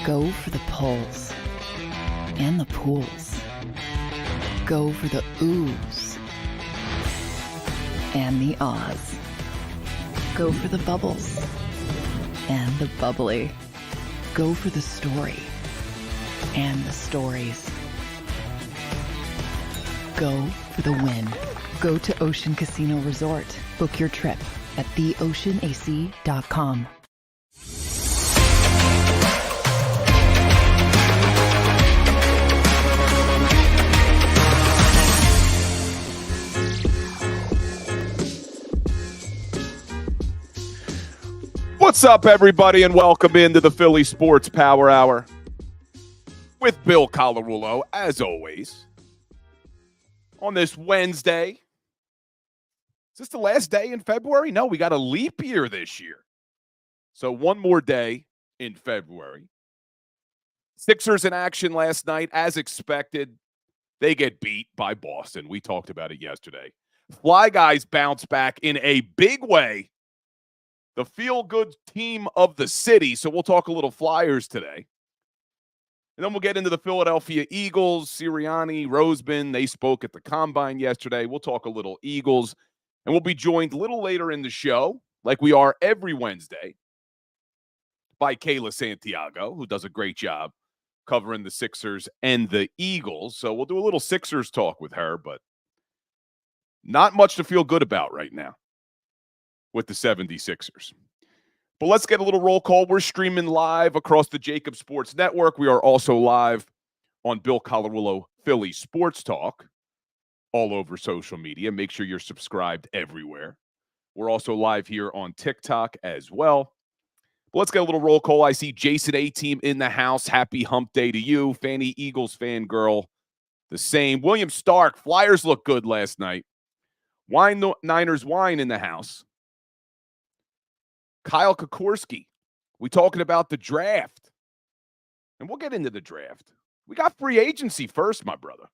Go for the pulls and the pools. Go for the oohs and the ahs. Go for the bubbles and the bubbly. Go for the story and the stories. Go for the win. Go to Ocean Casino Resort. Book your trip at theoceanac.com. What's up, everybody, and welcome into the Philly Sports Power Hour with Bill Colarulo, as always, on this Wednesday. Is this the last day in February? No, we got a leap year this year. So one more day in February. Sixers in action last night, as expected. They get beat by Boston. We talked about it yesterday. Fly Guys bounce back in a big way. The feel-good team of the city. So we'll talk a little Flyers today. And then we'll get into the Philadelphia Eagles. Sirianni, Roseman, they spoke at the Combine yesterday. We'll talk a little Eagles. And we'll be joined a little later in the show, like we are every Wednesday, by Kayla Santiago, who does a great job covering the Sixers and the Eagles. So we'll do a little Sixers talk with her, but not much to feel good about right now with the 76ers. But let's get a little roll call. We're streaming live across the JAKIB Sports Network. We are also live on Bill Colarulo Philly Sports Talk all over social media. Make sure you're subscribed everywhere. We're also live here on TikTok as well. But let's get a little roll call. I see Jason A-Team in the house. Happy hump day to you. Fanny Eagles fangirl, the same. William Stark, Flyers look good last night. Niners wine in the house. Kyle Kokorski, we talking about the draft. And we'll get into the draft. We got free agency first, my brother.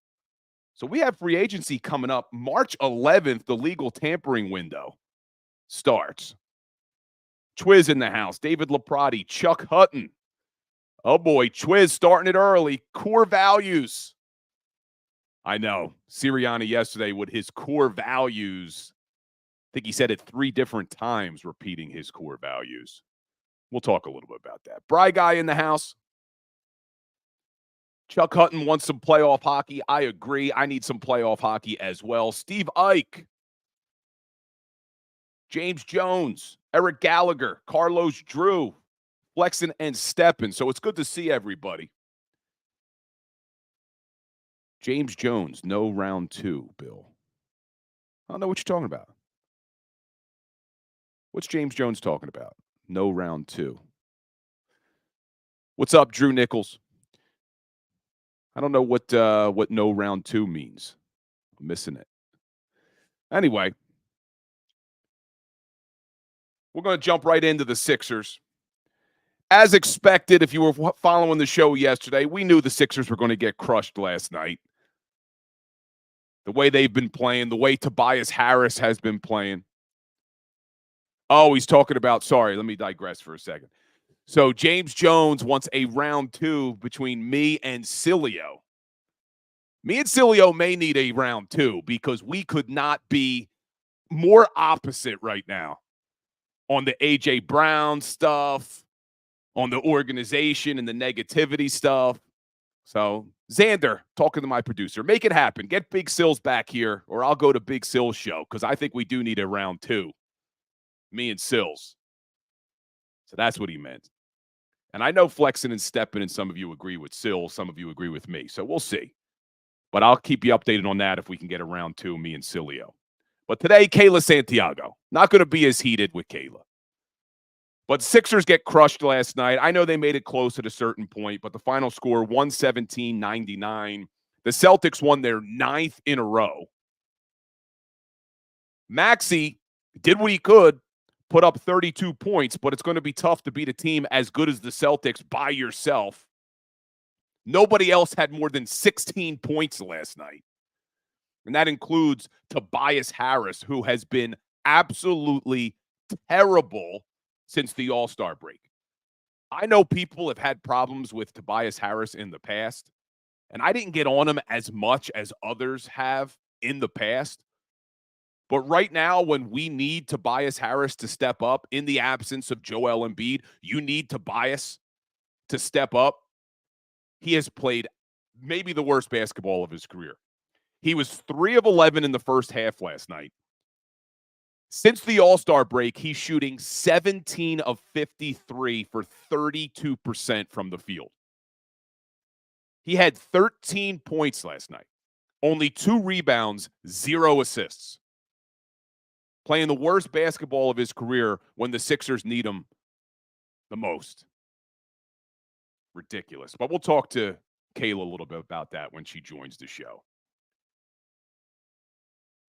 So we have free agency coming up. March 11th, the legal tampering window starts. Twiz in the house. David Laprati, Chuck Hutton. Oh, boy, Twiz starting it early. Core values. I know. Sirianni yesterday with his core values. I think he said it 3 different times, repeating his core values. We'll talk a little bit about that. Bry Guy in the house. Chuck Hutton wants some playoff hockey. I agree. I need some playoff hockey as well. Steve Ike. James Jones. Eric Gallagher. Carlos Drew. Flexen and Steppen. So it's good to see everybody. James Jones, no round 2, Bill. I don't know what you're talking about. What's James Jones talking about? No round 2. What's up, Drew Nichols? I don't know what no round 2 means. I'm missing it. Anyway, we're going to jump right into the Sixers. As expected, if you were following the show yesterday, we knew the Sixers were going to get crushed last night. The way they've been playing, the way Tobias Harris has been playing. Oh, he's talking about, sorry, let me digress for a second. So James Jones wants a round 2 between me and Cilio. Me and Cilio may need a round 2 because we could not be more opposite right now on the A.J. Brown stuff, on the organization and the negativity stuff. So Xander, talking to my producer, make it happen. Get Big Sills back here or I'll go to Big Sills' show because I think we do need a round 2. Me and Sills. So that's what he meant. And I know Flexen and Steppen and some of you agree with Sills, some of you agree with me. So we'll see. But I'll keep you updated on that if we can get a round 2, me and Cilio. But today, Kayla Santiago. Not going to be as heated with Kayla. But Sixers get crushed last night. I know they made it close at a certain point, but the final score, 117-99. The Celtics won their 9th in a row. Maxey did what he could, put up 32 points, but it's going to be tough to beat a team as good as the Celtics by yourself. Nobody else had more than 16 points last night. And that includes Tobias Harris, who has been absolutely terrible since the All-Star break. I know people have had problems with Tobias Harris in the past, and I didn't get on him as much as others have in the past. But right now, when we need Tobias Harris to step up in the absence of Joel Embiid, you need Tobias to step up. He has played maybe the worst basketball of his career. He was 3 of 11 in the first half last night. Since the All-Star break, he's shooting 17 of 53 for 32% from the field. He had 13 points last night, only 2 rebounds, 0 assists. Playing the worst basketball of his career when the Sixers need him the most. Ridiculous. But we'll talk to Kayla a little bit about that when she joins the show.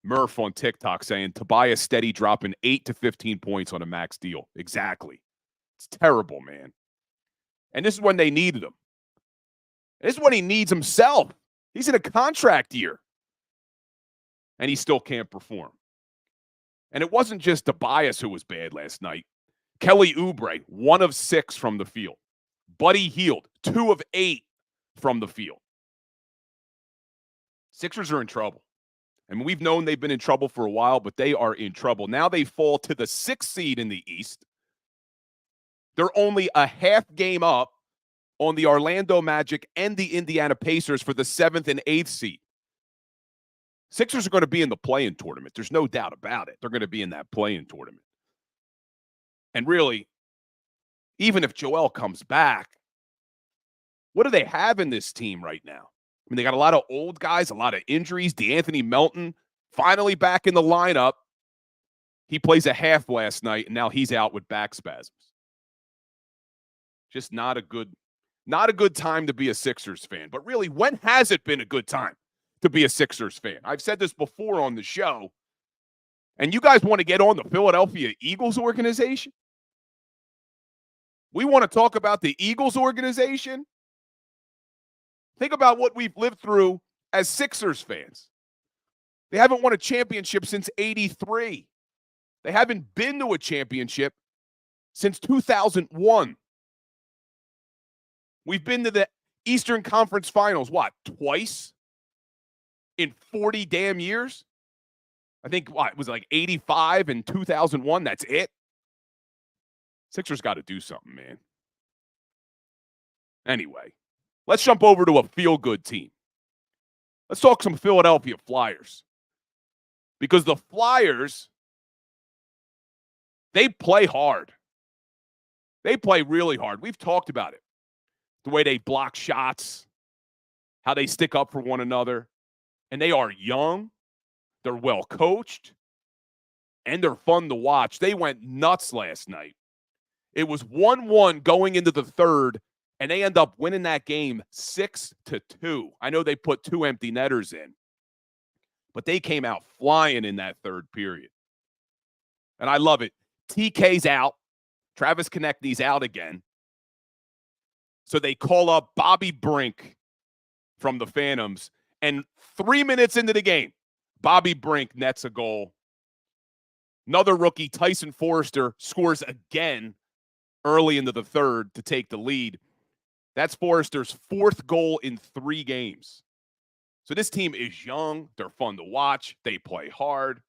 Murph on TikTok saying Tobias steady dropping 8 to 15 points on a max deal. Exactly. It's terrible, man. And this is when they needed him. This is when he needs himself. He's in a contract year. And he still can't perform. And it wasn't just Tobias who was bad last night. Kelly Oubre, 1 of 6 from the field. Buddy Hield, 2 of 8 from the field. Sixers are in trouble. And we've known they've been in trouble for a while, but they are in trouble. Now they fall to the 6th seed in the East. They're only a half game up on the Orlando Magic and the Indiana Pacers for the 7th and 8th seed. Sixers are going to be in the play-in tournament. There's no doubt about it. They're going to be in that play-in tournament. And really, even if Joel comes back, what do they have in this team right now? I mean, they got a lot of old guys, a lot of injuries. DeAnthony Melton finally back in the lineup. He plays a half last night, and now he's out with back spasms. Just not a good time to be a Sixers fan. But really, when has it been a good time to be a Sixers fan? I've said this before on the show, and you guys want to get on the Philadelphia Eagles organization? We want to talk about the Eagles organization? Think about what we've lived through as Sixers fans. They haven't won a championship since '83. They haven't been to a championship since 2001. We've been to the Eastern Conference Finals, twice in 40 damn years? I think, it was like 85 and 2001. That's it? Sixers got to do something, man. Anyway, let's jump over to a feel-good team. Let's talk some Philadelphia Flyers. Because the Flyers, they play hard. They play really hard. We've talked about it. The way they block shots, how they stick up for one another. And they are young. They're well coached. And they're fun to watch. They went nuts last night. It was 1-1 going into the third, and they end up winning that game 6-2. I know they put 2 empty netters in, but they came out flying in that third period. And I love it. TK's out. Travis Konechny's out again. So they call up Bobby Brink from the Phantoms, and 3 minutes into the game, Bobby Brink nets a goal. Another rookie, Tyson Forrester, scores again early into the third to take the lead. That's Forrester's 4th goal in 3 games. So this team is young. They're fun to watch. They play hard.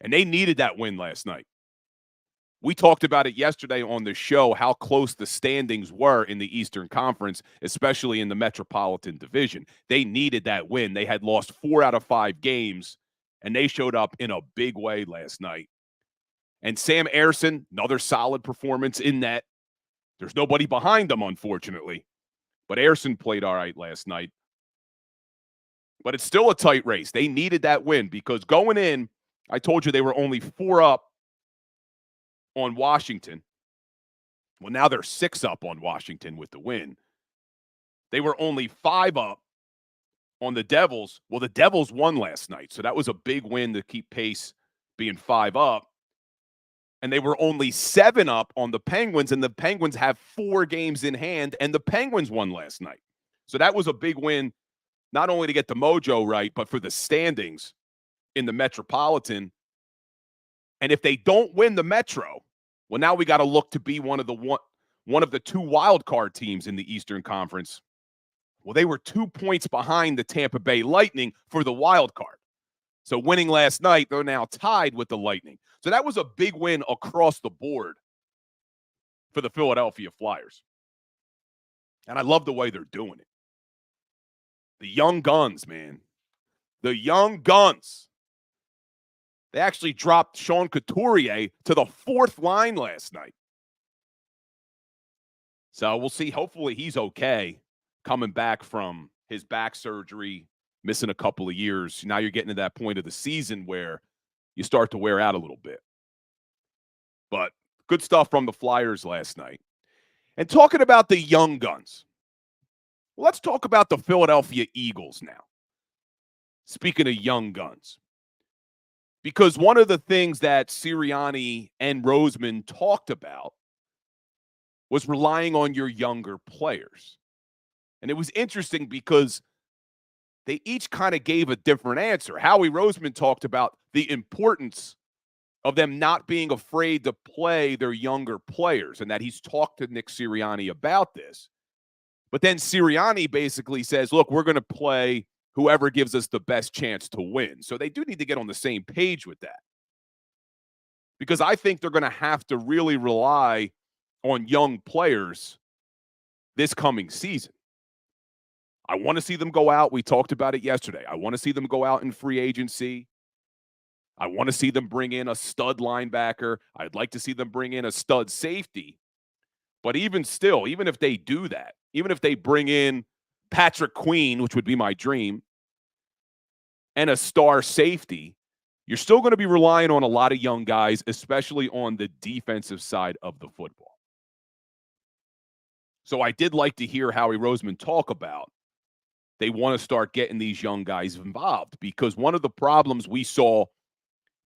And they needed that win last night. We talked about it yesterday on the show, how close the standings were in the Eastern Conference, especially in the Metropolitan Division. They needed that win. They had lost 4 out of 5 games, and they showed up in a big way last night. And Sam Ersson, another solid performance in net. There's nobody behind them, unfortunately. But Ersson played all right last night. But it's still a tight race. They needed that win because going in, I told you they were only 4 up on Washington. Well, now they're 6 up on Washington with the win. They were only 5 up on the Devils. Well, the Devils won last night, so that was a big win to keep pace being 5 up. And they were only 7 up on the Penguins, and the Penguins have 4 games in hand, and the Penguins won last night. So that was a big win, not only to get the mojo right, but for the standings in the Metropolitan. And if they don't win the Metro, well, now we got to look to be one of the one of the 2 wild card teams in the Eastern Conference. Well, they were 2 points behind the Tampa Bay Lightning for the wild card. So winning last night, they're now tied with the Lightning. So that was a big win across the board for the Philadelphia Flyers. And I love the way they're doing it. The young guns, man. The young guns. They actually dropped Sean Couturier to the 4th line last night. So we'll see. Hopefully he's okay coming back from his back surgery, missing a couple of years. Now you're getting to that point of the season where you start to wear out a little bit. But good stuff from the Flyers last night. And talking about the young guns, well, let's talk about the Philadelphia Eagles now. Speaking of young guns. Because one of the things that Sirianni and Roseman talked about was relying on your younger players. And it was interesting because they each kind of gave a different answer. Howie Roseman talked about the importance of them not being afraid to play their younger players and that he's talked to Nick Sirianni about this. But then Sirianni basically says, look, we're going to play whoever gives us the best chance to win. So they do need to get on the same page with that. Because I think they're going to have to really rely on young players this coming season. I want to see them go out. We talked about it yesterday. I want to see them go out in free agency. I want to see them bring in a stud linebacker. I'd like to see them bring in a stud safety. But even still, even if they do that, even if they bring in Patrick Queen, which would be my dream, and a star safety, you're still going to be relying on a lot of young guys, especially on the defensive side of the football. So I did like to hear Howie Roseman talk about they want to start getting these young guys involved because one of the problems we saw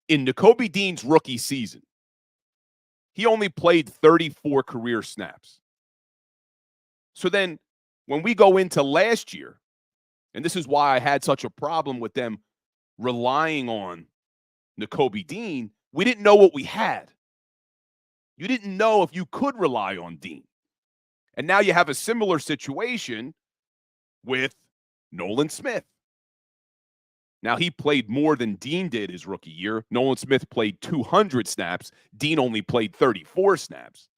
in Nakobe Dean's rookie season, he only played 34 career snaps. So then when we go into last year, and this is why I had such a problem with them relying on Nakobe Dean, we didn't know what we had. You didn't know if you could rely on Dean. And now you have a similar situation with Nolan Smith. Now, he played more than Dean did his rookie year. Nolan Smith played 200 snaps. Dean only played 34 snaps.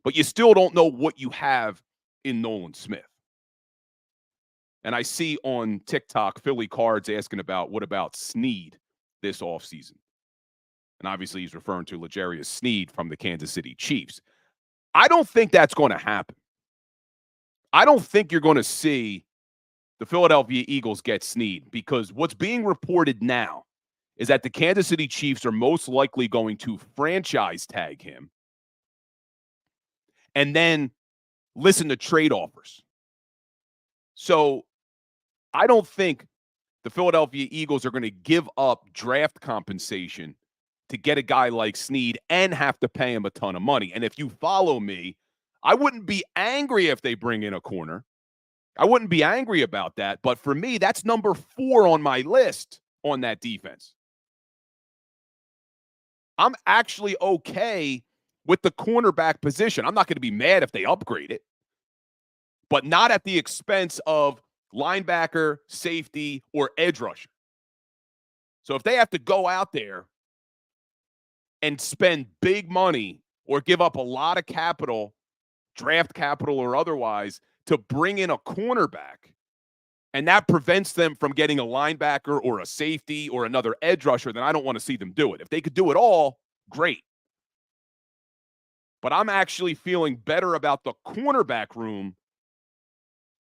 But you still don't know what you have in Nolan Smith. And I see on TikTok, Philly Cards asking about, what about Snead this offseason? And obviously he's referring to L'Jarius Sneed from the Kansas City Chiefs. I don't think that's going to happen. I don't think you're going to see the Philadelphia Eagles get Snead because what's being reported now is that the Kansas City Chiefs are most likely going to franchise tag him and then listen to trade offers. So I don't think the Philadelphia Eagles are going to give up draft compensation to get a guy like Snead and have to pay him a ton of money. And if you follow me, I wouldn't be angry if they bring in a corner. I wouldn't be angry about that. But for me, that's number 4 on my list on that defense. I'm actually okay with the cornerback position. I'm not going to be mad if they upgrade it, but not at the expense of linebacker, safety, or edge rusher. So if they have to go out there and spend big money or give up a lot of capital, draft capital or otherwise, to bring in a cornerback, and that prevents them from getting a linebacker or a safety or another edge rusher, then I don't want to see them do it. If they could do it all, great. But I'm actually feeling better about the cornerback room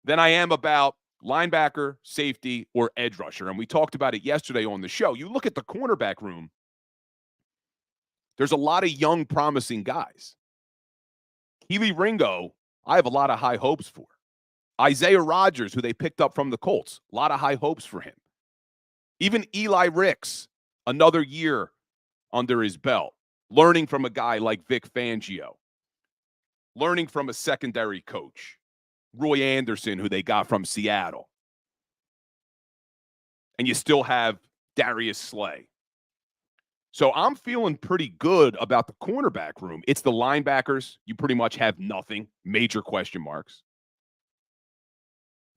than I am about linebacker, safety, or edge rusher. And we talked about it yesterday on the show. You look at the cornerback room, there's a lot of young, promising guys. Keely Ringo, I have a lot of high hopes for. Isaiah Rodgers, who they picked up from the Colts, a lot of high hopes for him. Even Eli Ricks, another year under his belt, learning from a guy like Vic Fangio, learning from a secondary coach, Roy Anderson, who they got from Seattle. And you still have Darius Slay. So I'm feeling pretty good about the cornerback room. It's the linebackers. You pretty much have nothing, major question marks.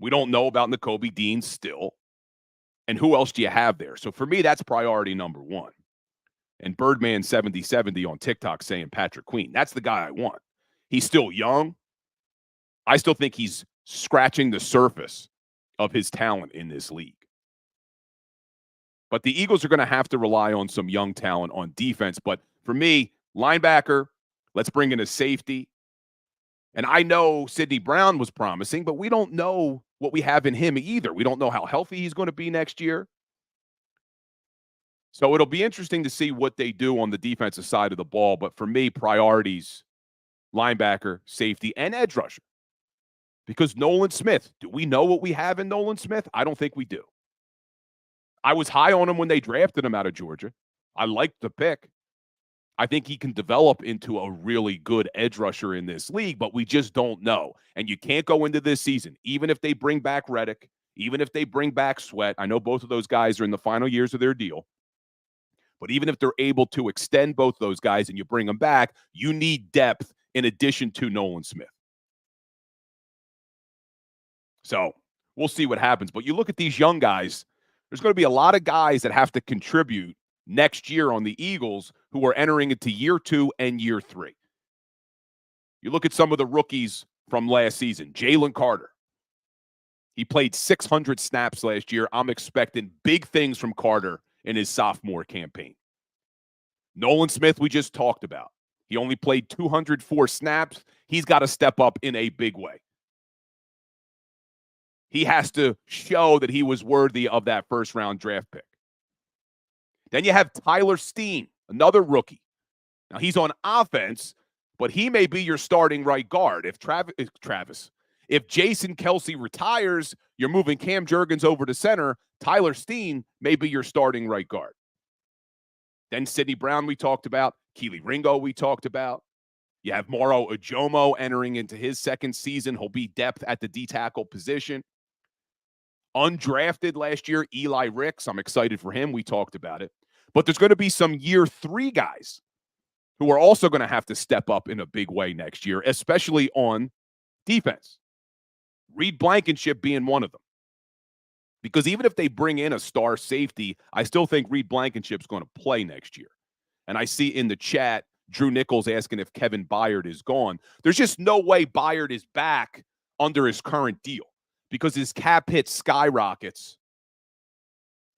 We don't know about Nakobe Dean still. And who else do you have there? So for me, that's priority number one. And Birdman 7070 on TikTok saying Patrick Queen. That's the guy I want. He's still young. I still think he's scratching the surface of his talent in this league. But the Eagles are going to have to rely on some young talent on defense. But for me, linebacker, let's bring in a safety. And I know Sidney Brown was promising, but we don't know what we have in him either. We don't know how healthy he's going to be next year. So it'll be interesting to see what they do on the defensive side of the ball. But for me, priorities, linebacker, safety, and edge rusher. Because Nolan Smith, do we know what we have in Nolan Smith? I don't think we do. I was high on him when they drafted him out of Georgia. I liked the pick. I think he can develop into a really good edge rusher in this league, but we just don't know. And you can't go into this season, even if they bring back Reddick, even if they bring back Sweat. I know both of those guys are in the final years of their deal. But even if they're able to extend both those guys and you bring them back, you need depth in addition to Nolan Smith. So we'll see what happens. But you look at these young guys, there's going to be a lot of guys that have to contribute next year on the Eagles who are entering into year 2 and year 3. You look at some of the rookies from last season. Jalen Carter. He played 600 snaps last year. I'm expecting big things from Carter in his sophomore campaign. Nolan Smith, we just talked about. He only played 204 snaps. He's got to step up in a big way. He has to show that he was worthy of that first-round draft pick. Then you have Tyler Steen, another rookie. Now, he's on offense, but he may be your starting right guard. If Jason Kelce retires, you're moving Cam Jurgens over to center. Tyler Steen may be your starting right guard. Then Sidney Brown we talked about. Keely Ringo we talked about. You have Moro Ojomo entering into his second season. He'll be depth at the D-tackle position. Undrafted last year, Eli Ricks. I'm excited for him. We talked about it. But there's going to be some year 3 guys who are also going to have to step up in a big way next year, especially on defense. Reed Blankenship being one of them. Because even if they bring in a star safety, I still think Reed Blankenship's going to play next year. And I see in the chat, Drew Nichols asking if Kevin Byard is gone. There's just no way Byard is back under his current deal because his cap hit skyrockets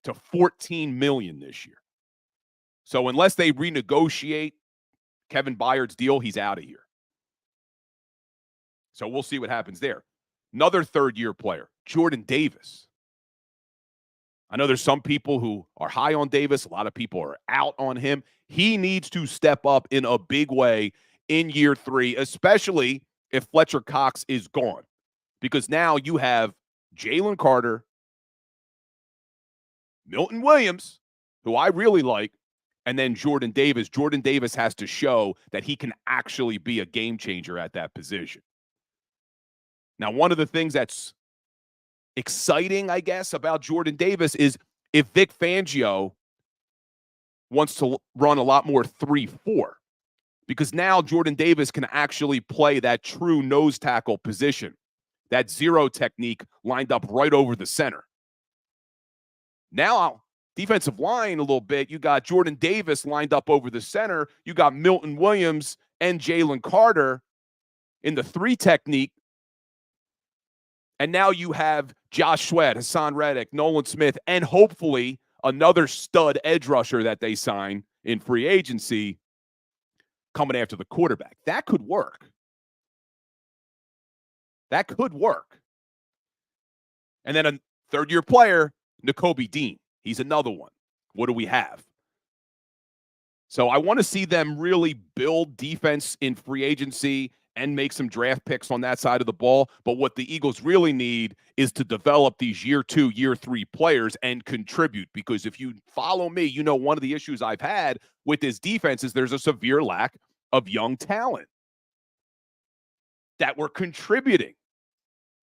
to $14 million this year. So unless they renegotiate Kevin Byard's deal, he's out of here. So we'll see what happens there. Another third-year player, Jordan Davis. I know there's some people who are high on Davis. A lot of people are out on him. He needs to step up in a big way in year 3, especially if Fletcher Cox is gone. Because now you have Jalen Carter, Milton Williams, who I really like, and then Jordan Davis. Jordan Davis has to show that he can actually be a game changer at that position. Now, one of the things that's exciting, I guess, about Jordan Davis is if Vic Fangio wants to run a lot more 3-4, because now Jordan Davis can actually play that true nose tackle position, that zero technique lined up right over the center. Now, defensive line a little bit, you got Jordan Davis lined up over the center. You got Milton Williams and Jalen Carter in the 3 technique. And now you have Josh Sweat, Haason Reddick, Nolan Smith, and hopefully another stud edge rusher that they sign in free agency coming after the quarterback. That could work. That could work. And then a third-year player, Nakobe Dean. He's another one. What do we have? So I want to see them really build defense in free agency and make some draft picks on that side of the ball. But what the Eagles really need is to develop these year 2, year 3 players and contribute. Because if you follow me, you know one of the issues I've had with this defense is there's a severe lack of young talent that were contributing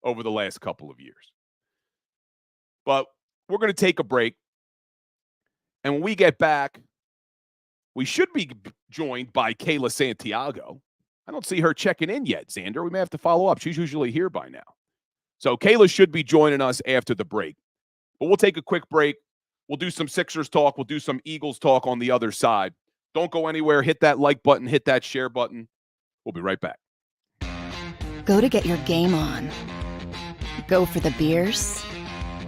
over the last couple of years. But we're going to take a break. And when we get back, We should be joined by Kayla Santiago. I don't see her checking in yet, Xander. We may have to follow up. She's usually here by now. So Kayla should be joining us after the break. But we'll take a quick break. We'll do some Sixers talk. We'll do some Eagles talk on the other side. Don't go anywhere. Hit that like button. Hit that share button. We'll be right back. Go to get your game on. Go for the beers.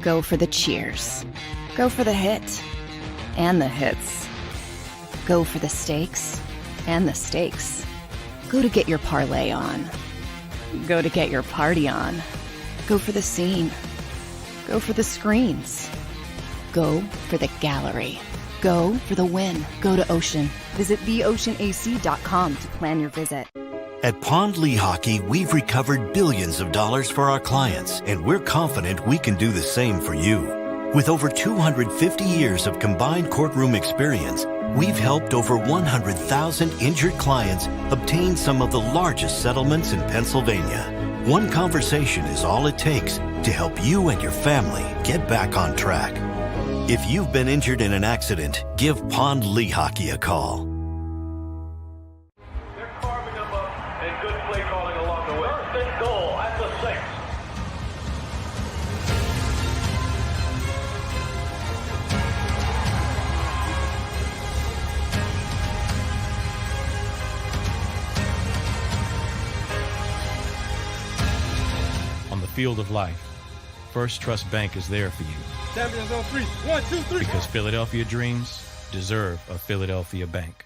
Go for the cheers. Go for the hit and the hits. Go for the stakes and the stakes. Go to get your parlay on. Go to get your party on. Go for the scene. Go for the screens. Go for the gallery. Go for the win. Go to Ocean. Visit theoceanac.com to plan your visit. At Pond Lehocky, we've recovered billions of dollars for our clients, and we're confident we can do the same for you. With over 250 years of combined courtroom experience, we've helped over 100,000 injured clients obtain some of the largest settlements in Pennsylvania. One conversation is all it takes to help you and your family get back on track. If you've been injured in an accident, give Pond Lehocky a call. Field of life, First Trust Bank is there for you. Champions on three. 1, 2, 3. Because Philadelphia dreams deserve a Philadelphia bank.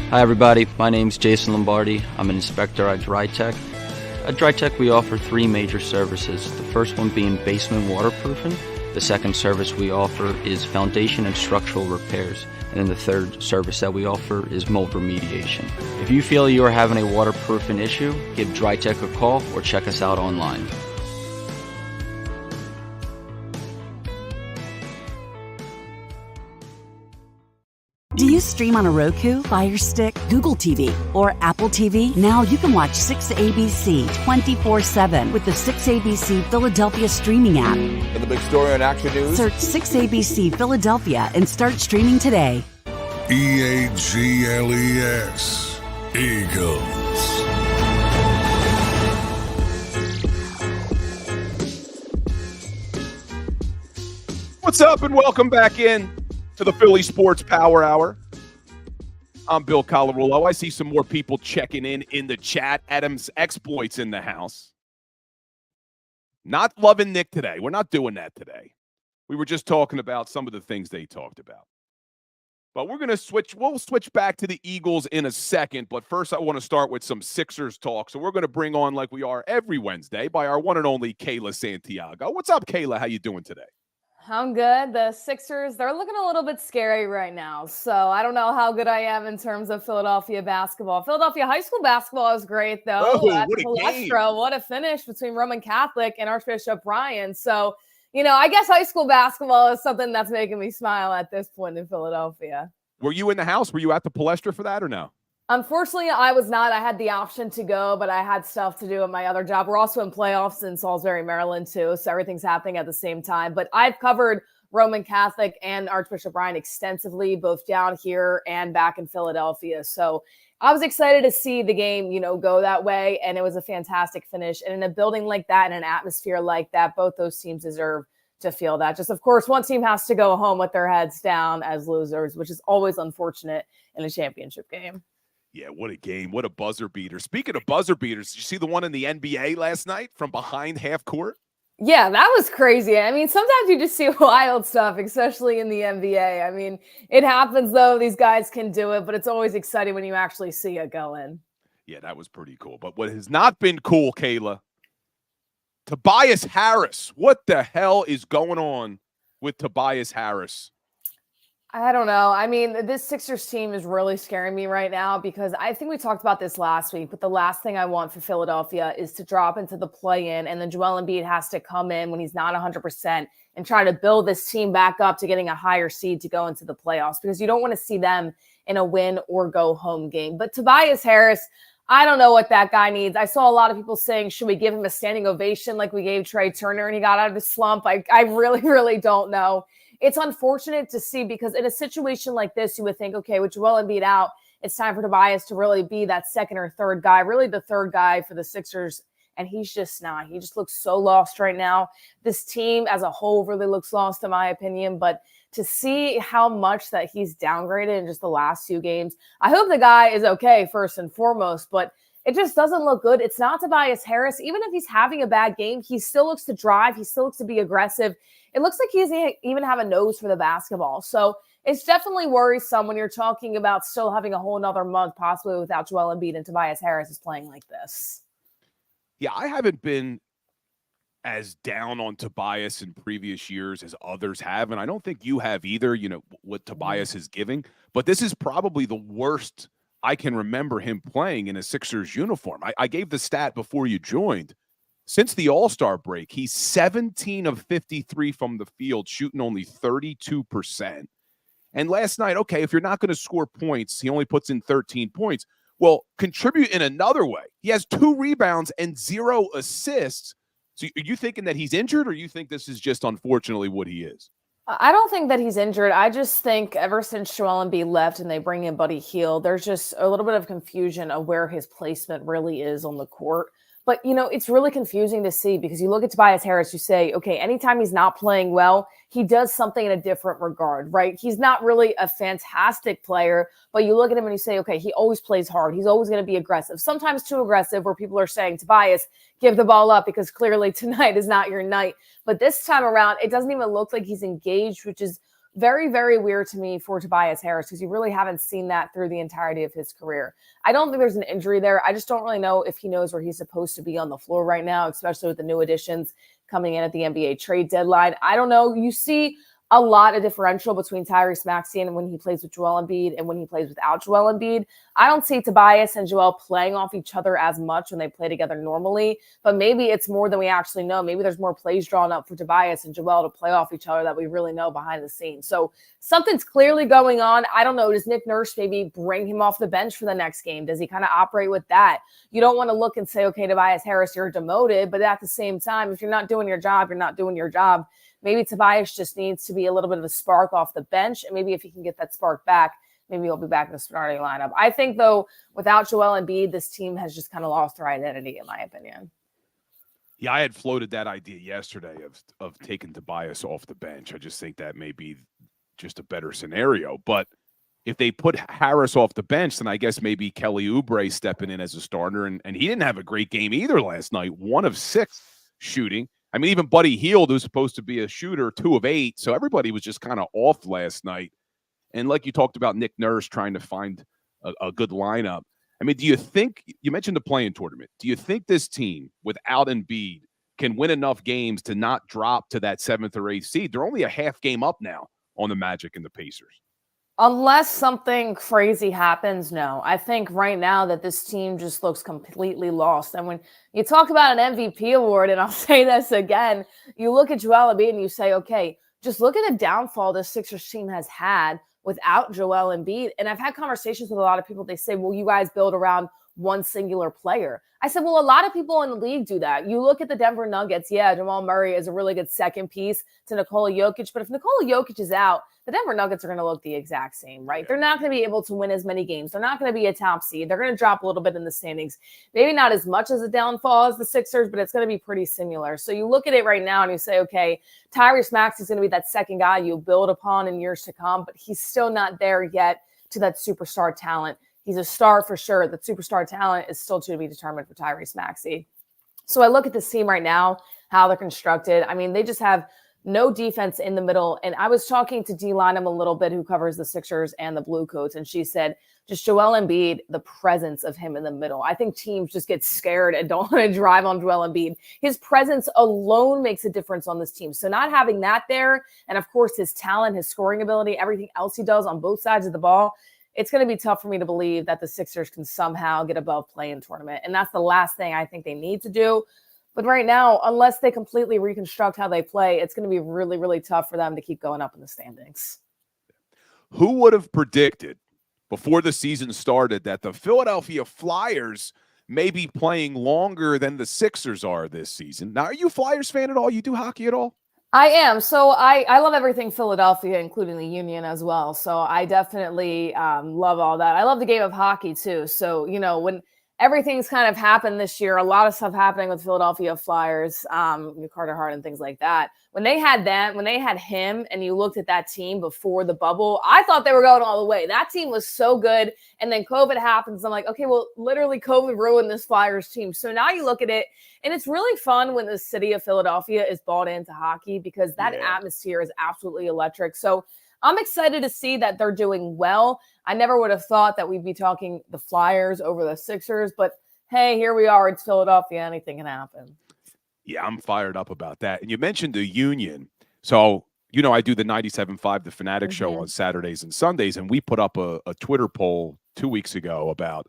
Hi everybody, my name's Jason Lombardi. I'm an inspector at DryTech. At DryTech we offer 3 major services, the first one being basement waterproofing, the second service we offer is foundation and structural repairs, and then the third service that we offer is mold remediation. If you feel you are having a waterproofing issue, give DryTech a call or check us out online. Do you stream on a Roku, Fire Stick, Google TV, or Apple TV? Now you can watch 6ABC 24/7 with the 6ABC Philadelphia streaming app. And the big story on Action News? Search 6ABC Philadelphia and start streaming today. EAGLES, Eagles. What's up and welcome back in to the Philly Sports Power Hour. I'm Bill Colarulo. I see some more people checking in the chat. Adam's exploits in the house. Not loving Nick today. We're not doing that today. We were just talking about some of the things they talked about. But we're going to switch. We'll switch back to the Eagles in a second. But first, I want to start with some Sixers talk. So we're going to bring on, like we are every Wednesday, by our one and only Kayla Santiago. What's up, Kayla? How you doing today? I'm good. The Sixers, they're looking a little bit scary right now. So I don't know how good I am in terms of Philadelphia basketball. Philadelphia high school basketball is great, though. Oh, what a game. What a finish between Roman Catholic and Archbishop Bryan. So, I guess high school basketball is something that's making me smile at this point in Philadelphia. Were you in the house? Were you at the Palestra for that or no? Unfortunately, I was not. I had the option to go, but I had stuff to do at my other job. We're also in playoffs in Salisbury, Maryland, too. So everything's happening at the same time. But I've covered Roman Catholic and Archbishop Bryan extensively, both down here and back in Philadelphia. So I was excited to see the game, go that way. And it was a fantastic finish. And in a building like that, in an atmosphere like that, both those teams deserve to feel that. Just, of course, one team has to go home with their heads down as losers, which is always unfortunate in a championship game. Yeah, what a game. What a buzzer beater. Speaking of buzzer beaters, did you see the one in the NBA last night from behind half court? Yeah, that was crazy. I mean, sometimes you just see wild stuff, especially in the NBA. I mean, it happens, though. These guys can do it, but it's always exciting when you actually see it go in. Yeah, that was pretty cool. But what has not been cool, Kayla, Tobias Harris. What the hell is going on with Tobias Harris? I don't know. I mean, this Sixers team is really scaring me right now because I think we talked about this last week, but the last thing I want for Philadelphia is to drop into the play-in, and then Joel Embiid has to come in when he's not 100% and try to build this team back up to getting a higher seed to go into the playoffs, because you don't want to see them in a win or go home game. But Tobias Harris, I don't know what that guy needs. I saw a lot of people saying, should we give him a standing ovation like we gave Trey Turner and he got out of his slump? I really, really don't know. It's unfortunate to see, because in a situation like this, you would think, okay, with Joel Embiid out, it's time for Tobias to really be that second or third guy, really the third guy for the Sixers. And he's just not. He just looks so lost right now. This team as a whole really looks lost, in my opinion. But to see how much that he's downgraded in just the last few games, I hope the guy is okay first and foremost, but it just doesn't look good. It's not Tobias Harris. Even if he's having a bad game, he still looks to drive. He still looks to be aggressive. It looks like he doesn't even have a nose for the basketball. So it's definitely worrisome when you're talking about still having a whole nother month possibly without Joel Embiid, and Tobias Harris is playing like this. Yeah, I haven't been as down on Tobias in previous years as others have, and I don't think you have either, what Tobias is giving. But this is probably the worst I can remember him playing in a Sixers uniform. I gave the stat before you joined. Since the All-Star break, he's 17 of 53 from the field, shooting only 32%. And last night, okay, if you're not going to score points, he only puts in 13 points. Well, contribute in another way. He has 2 rebounds and 0 assists. So are you thinking that he's injured, or you think this is just unfortunately what he is? I don't think that he's injured. I just think ever since Joel Embiid left and they bring in Buddy Hield, there's just a little bit of confusion of where his placement really is on the court. But, it's really confusing to see, because you look at Tobias Harris, you say, okay, anytime he's not playing well, he does something in a different regard, right? He's not really a fantastic player, but you look at him and you say, okay, he always plays hard. He's always going to be aggressive, sometimes too aggressive, where people are saying, Tobias, give the ball up, because clearly tonight is not your night. But this time around, it doesn't even look like he's engaged, which is very, very weird to me for Tobias Harris, because you really haven't seen that through the entirety of his career. I don't think there's an injury there. I just don't really know if he knows where he's supposed to be on the floor right now, especially with the new additions coming in at the NBA trade deadline. I don't know. You see a lot of differential between Tyrese Maxey and when he plays with Joel Embiid and when he plays without Joel Embiid. I don't see Tobias and Joel playing off each other as much when they play together normally, but maybe it's more than we actually know. Maybe there's more plays drawn up for Tobias and Joel to play off each other that we really know behind the scenes. So something's clearly going on. I don't know. Does Nick Nurse maybe bring him off the bench for the next game? Does he kind of operate with that? You don't want to look and say, okay, Tobias Harris, you're demoted, but at the same time, if you're not doing your job, you're not doing your job. Maybe Tobias just needs to be a little bit of a spark off the bench. And maybe if he can get that spark back, maybe he'll be back in the starting lineup. I think, though, without Joel Embiid, this team has just kind of lost their identity, in my opinion. Yeah, I had floated that idea yesterday of taking Tobias off the bench. I just think that may be just a better scenario. But if they put Harris off the bench, then I guess maybe Kelly Oubre stepping in as a starter. And he didn't have a great game either last night. 1 of 6 shooting. I mean, even Buddy Hield, who's supposed to be a shooter, 2 of 8. So everybody was just kind of off last night. And like you talked about Nick Nurse trying to find a good lineup. I mean, do you think – you mentioned the play-in tournament. Do you think this team, without Embiid, can win enough games to not drop to that 7th or 8th seed? They're only a half game up now on the Magic and the Pacers. Unless something crazy happens, no. I think right now that this team just looks completely lost. And when you talk about an MVP award, and I'll say this again, you look at Joel Embiid and you say, okay, just look at the downfall this Sixers team has had without Joel Embiid. And I've had conversations with a lot of people. They say, well, you guys build around one singular player. I said, well, a lot of people in the league do that. You look at the Denver Nuggets. Yeah, Jamal Murray is a really good second piece to Nikola Jokic. But if Nikola Jokic is out, the Denver Nuggets are going to look the exact same, right? They're not going to be able to win as many games. They're not going to be a top seed. They're going to drop a little bit in the standings. Maybe not as much as a downfall as the Sixers, but it's going to be pretty similar. So you look at it right now and you say, okay, Tyrese Maxey is going to be that second guy you build upon in years to come, but he's still not there yet to that superstar talent. He's a star for sure. That superstar talent is still to be determined for Tyrese Maxey. So I look at this team right now, how they're constructed. I mean, they just have no defense in the middle. And I was talking to D. Lynham a little bit, who covers the Sixers and the Blue Coats, and she said just Joel Embiid, the presence of him in the middle. I think teams just get scared and don't want to drive on Joel Embiid. His presence alone makes a difference on this team. So not having that there, and of course his talent, his scoring ability, everything else he does on both sides of the ball, it's going to be tough for me to believe that the Sixers can somehow get above play-in tournament. And that's the last thing I think they need to do. But right now, unless they completely reconstruct how they play, it's going to be really, really tough for them to keep going up in the standings. Who would have predicted before the season started that the Philadelphia Flyers may be playing longer than the Sixers are this season? Now, are you a Flyers fan at all? You do hockey at all? I am. So I love everything Philadelphia, including the Union as well. So I definitely love all that. I love the game of hockey too. So, when everything's kind of happened this year, a lot of stuff happening with Philadelphia Flyers, Carter Hart and things like that. When they had him, and you looked at that team before the bubble, I thought they were going all the way. That team was so good. And then COVID happens. I'm like, okay, well, literally COVID ruined this Flyers team. So now you look at it, and it's really fun when the city of Philadelphia is bought into hockey, because that atmosphere is absolutely electric. So I'm excited to see that they're doing well. I never would have thought that we'd be talking the Flyers over the Sixers, but hey, here we are. It's Philadelphia. Anything can happen. Yeah, I'm fired up about that. And you mentioned the Union. So, I do the 97.5 The Fanatic show on Saturdays and Sundays, and we put up a Twitter poll 2 weeks ago about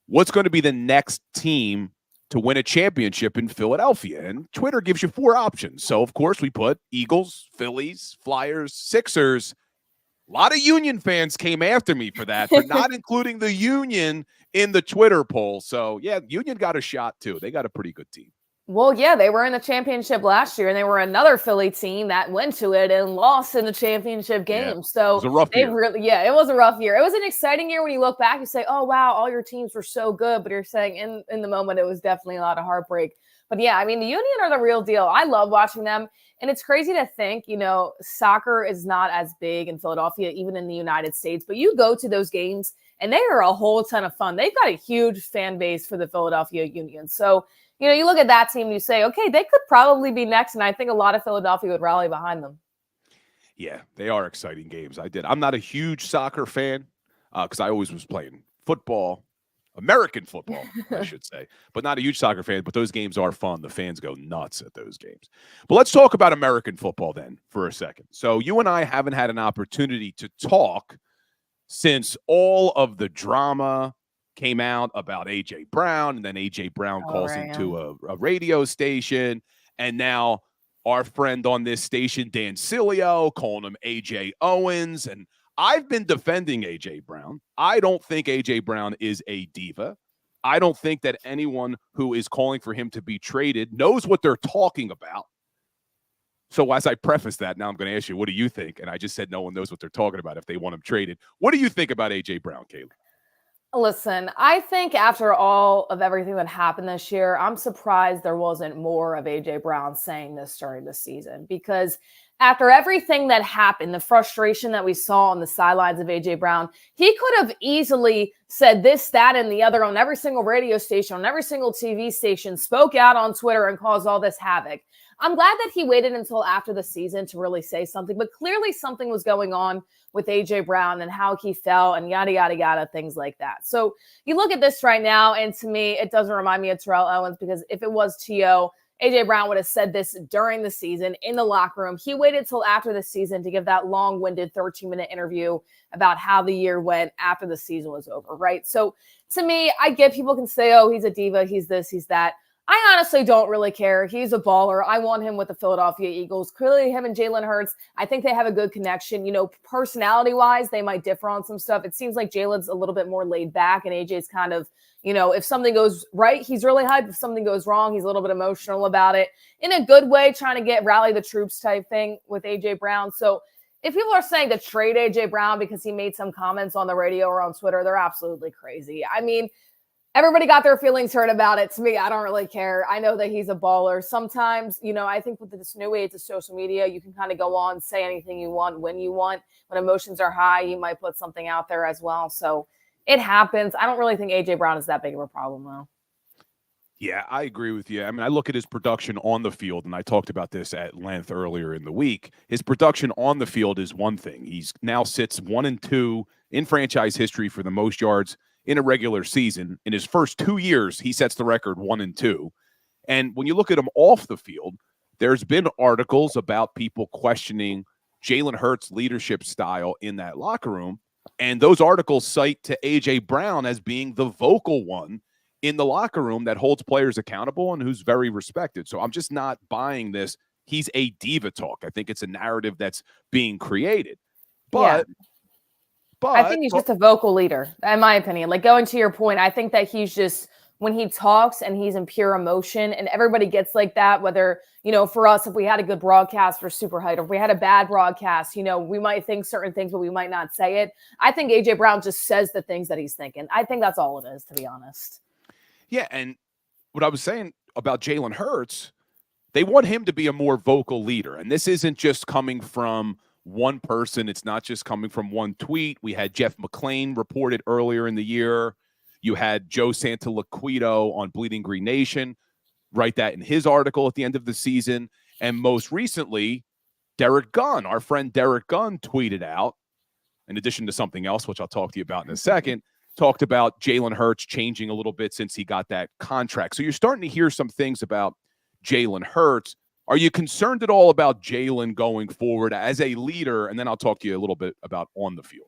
what's going to be the next team to win a championship in Philadelphia. And Twitter gives you 4 options. So, of course, we put Eagles, Phillies, Flyers, Sixers. A lot of Union fans came after me for that, for not including the Union in the Twitter poll. So, yeah, Union got a shot, too. They got a pretty good team. Well, yeah, they were in the championship last year, and they were another Philly team that went to it and lost in the championship game. Yeah, so it was a rough year. It was a rough year. It was an exciting year when you look back. You say, oh, wow, all your teams were so good. But you're saying in the moment, it was definitely a lot of heartbreak. But yeah, I mean, the Union are the real deal. I love watching them. And it's crazy to think, soccer is not as big in Philadelphia, even in the United States. But you go to those games, and they are a whole ton of fun. They've got a huge fan base for the Philadelphia Union. So, you look at that team and you say, okay, they could probably be next. And I think a lot of Philadelphia would rally behind them. Yeah, they are exciting games. I'm not a huge soccer fan because I always was playing football, American football, I should say, but not a huge soccer fan. But those games are fun. The fans go nuts at those games. But let's talk about American football then for a second. So you and I haven't had an opportunity to talk since all of the drama came out about A.J. Brown, and then A.J. Brown calls into a radio station, and now our friend on this station, Dan Cilio, calling him A.J. Owens, and I've been defending A.J. Brown. I don't think A.J. Brown is a diva. I don't think that anyone who is calling for him to be traded knows what they're talking about. So as I preface that, now I'm going to ask you, what do you think? And I just said no one knows what they're talking about if they want him traded. What do you think about A.J. Brown, Kaylee? Listen, I think after all of everything that happened this year, I'm surprised there wasn't more of A.J. Brown saying this during the season, because after everything that happened, the frustration that we saw on the sidelines of A.J. Brown, he could have easily said this, that, and the other on every single radio station, on every single TV station, spoke out on Twitter and caused all this havoc. I'm glad that he waited until after the season to really say something, but clearly something was going on with A.J. Brown and how he fell and yada, yada, yada, things like that. So you look at this right now, and to me, it doesn't remind me of Terrell Owens, because if it was T.O., A.J. Brown would have said this during the season in the locker room. He waited till after the season to give that long-winded 13-minute interview about how the year went after the season was over, right? So to me, I get people can say, oh, he's a diva, he's this, he's that. I honestly don't really care. He's a baller. I want him with the Philadelphia Eagles. Clearly, him and Jalen Hurts, I think they have a good connection. Personality-wise, they might differ on some stuff. It seems like Jalen's a little bit more laid back, and AJ's kind of, if something goes right, he's really hyped. If something goes wrong, he's a little bit emotional about it. In a good way, trying to rally the troops type thing with A.J. Brown. So if people are saying to trade A.J. Brown because he made some comments on the radio or on Twitter, they're absolutely crazy. I mean, everybody got their feelings hurt about it. To me, I don't really care. I know that he's a baller. Sometimes, I think with this new age of social media, you can kind of go on, say anything you want, when you want. When emotions are high, you might put something out there as well. So it happens. I don't really think A.J. Brown is that big of a problem, though. Yeah, I agree with you. I mean, I look at his production on the field, and I talked about this at length earlier in the week. His production on the field is one thing. He's now sits 1-2 in franchise history for the most yards in a regular season. In his first 2 years, he sets the record 1-2. And when you look at him off the field, there's been articles about people questioning Jalen Hurts' leadership style in that locker room. And those articles cite to A.J. Brown as being the vocal one in the locker room that holds players accountable and who's very respected. So I'm just not buying this. He's a diva talk. I think it's a narrative that's being created. But I think he's just a vocal leader, in my opinion. Like, going to your point, I think that he's just, when he talks and he's in pure emotion, and everybody gets like that, whether, for us, if we had a good broadcast, we're super hyped. If we had a bad broadcast, we might think certain things, but we might not say it. I think A.J. Brown just says the things that he's thinking. I think that's all it is, to be honest. Yeah, and what I was saying about Jalen Hurts, they want him to be a more vocal leader. And this isn't just coming from one person. It's not just coming from one tweet. We had Jeff McClain reported earlier in the year. You had Joe Santoliquito on Bleeding Green Nation write that in his article at the end of the season. And most recently, Derek Gunn, our friend Derek Gunn, tweeted out, in addition to something else, which I'll talk to you about in a second, talked about Jalen Hurts changing a little bit since he got that contract. So you're starting to hear some things about Jalen Hurts. Are you concerned at all about Jalen going forward as a leader? And then I'll talk to you a little bit about on the field.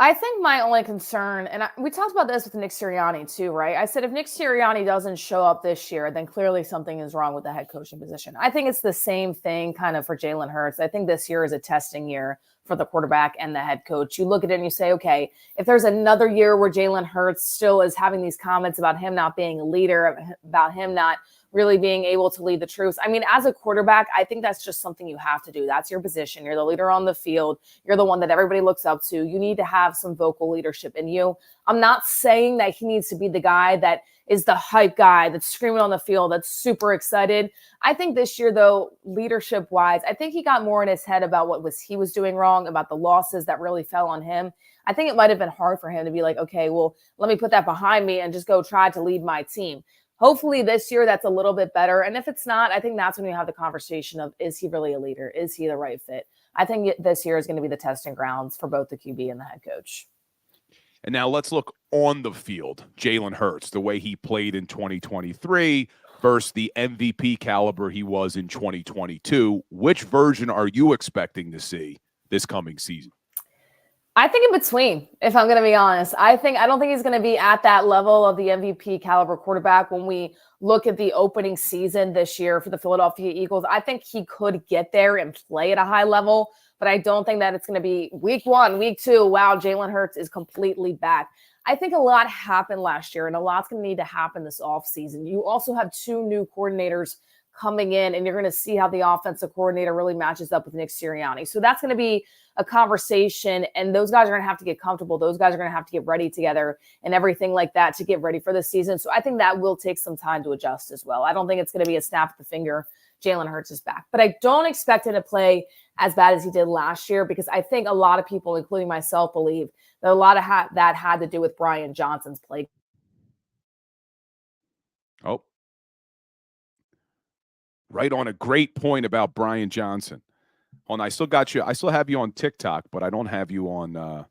I think my only concern, and we talked about this with Nick Sirianni too, right? I said if Nick Sirianni doesn't show up this year, then clearly something is wrong with the head coaching position. I think it's the same thing kind of for Jalen Hurts. I think this year is a testing year for the quarterback and the head coach. You look at it and you say, okay, if there's another year where Jalen Hurts still is having these comments about him not being a leader, about him not really being able to lead the troops. I mean, as a quarterback, I think that's just something you have to do. That's your position. You're the leader on the field. You're the one that everybody looks up to. You need to have some vocal leadership in you. I'm not saying that he needs to be the guy that is the hype guy that's screaming on the field, that's super excited. I think this year, though, leadership-wise, I think he got more in his head about what he was doing wrong, about the losses that really fell on him. I think it might have been hard for him to be like, okay, well, let me put that behind me and just go try to lead my team. Hopefully this year that's a little bit better. And if it's not, I think that's when you have the conversation of, is he really a leader? Is he the right fit? I think this year is going to be the testing grounds for both the QB and the head coach. And now let's look on the field. Jalen Hurts, the way he played in 2023 versus the MVP caliber he was in 2022. Which version are you expecting to see this coming season? I think in between, if I'm going to be honest. I don't think he's going to be at that level of the MVP caliber quarterback when we look at the opening season this year for the Philadelphia Eagles. I think he could get there and play at a high level, but I don't think that it's going to be week 1, week 2. Wow, Jalen Hurts is completely back. I think a lot happened last year, and a lot's going to need to happen this offseason. You also have 2 new coordinators coming in, and you're going to see how the offensive coordinator really matches up with Nick Sirianni. So that's going to be a conversation, and those guys are going to have to get comfortable. Those guys are going to have to get ready together and everything like that to get ready for the season. So I think that will take some time to adjust as well. I don't think it's going to be a snap of the finger. Jalen Hurts is back, but I don't expect him to play as bad as he did last year, because I think a lot of people, including myself, believe that a lot of that had to do with Brian Johnson's play. Oh, right on a great point about Brian Johnson. I still got you. I still have you on TikTok, but I don't have you on YouTube.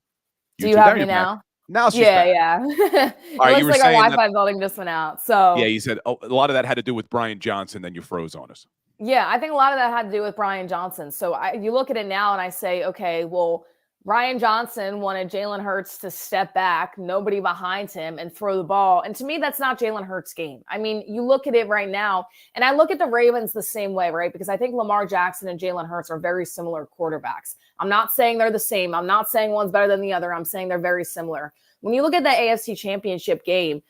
Do you have me now? Now she's back. Yeah. It All right, looks like our Wi-Fi building just went out. So yeah, you said a lot of that had to do with Brian Johnson, then you froze on us. Yeah, I think a lot of that had to do with Brian Johnson. So you look at it now and I say, okay, well, Brian Johnson wanted Jalen Hurts to step back, nobody behind him, and throw the ball. And to me, that's not Jalen Hurts' game. I mean, you look at it right now, and I look at the Ravens the same way, right? Because I think Lamar Jackson and Jalen Hurts are very similar quarterbacks. I'm not saying they're the same. I'm not saying one's better than the other. I'm saying they're very similar. When you look at the AFC Championship game,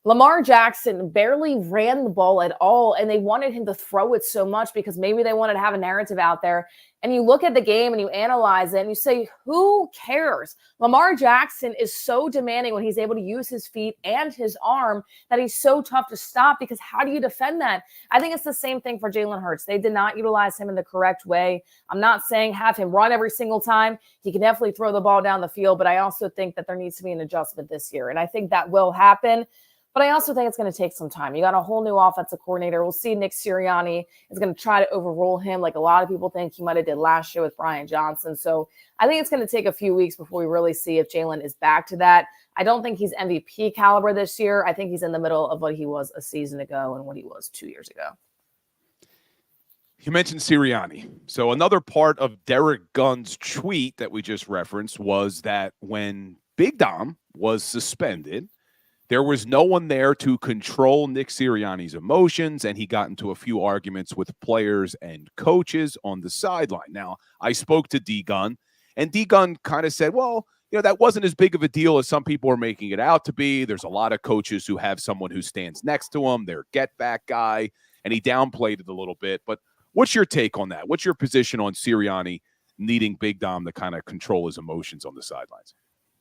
Lamar Jackson barely ran the ball at all, and they wanted him to throw it so much because maybe they wanted to have a narrative out there. And you look at the game and you analyze it and you say, who cares? Lamar Jackson is so demanding when he's able to use his feet and his arm that he's so tough to stop, because how do you defend that? I think it's the same thing for Jalen Hurts. They did not utilize him in the correct way. I'm not saying have him run every single time. He can definitely throw the ball down the field, but I also think that there needs to be an adjustment this year. And I think that will happen. But I also think it's going to take some time. You got a whole new offensive coordinator. We'll see Nick Sirianni is going to try to overrule him like a lot of people think he might have did last year with Brian Johnson. So I think it's going to take a few weeks before we really see if Jalen is back to that. I don't think he's MVP caliber this year. I think he's in the middle of what he was a season ago and what he was 2 years ago. You mentioned Sirianni. So another part of Derek Gunn's tweet that we just referenced was that when Big Dom was suspended, there was no one there to control Nick Sirianni's emotions, and he got into a few arguments with players and coaches on the sideline. Now, I spoke to D Gunn, and D Gunn kind of said, well, that wasn't as big of a deal as some people are making it out to be. There's a lot of coaches who have someone who stands next to them, their get-back guy, and he downplayed it a little bit. But what's your take on that? What's your position on Sirianni needing Big Dom to kind of control his emotions on the sidelines?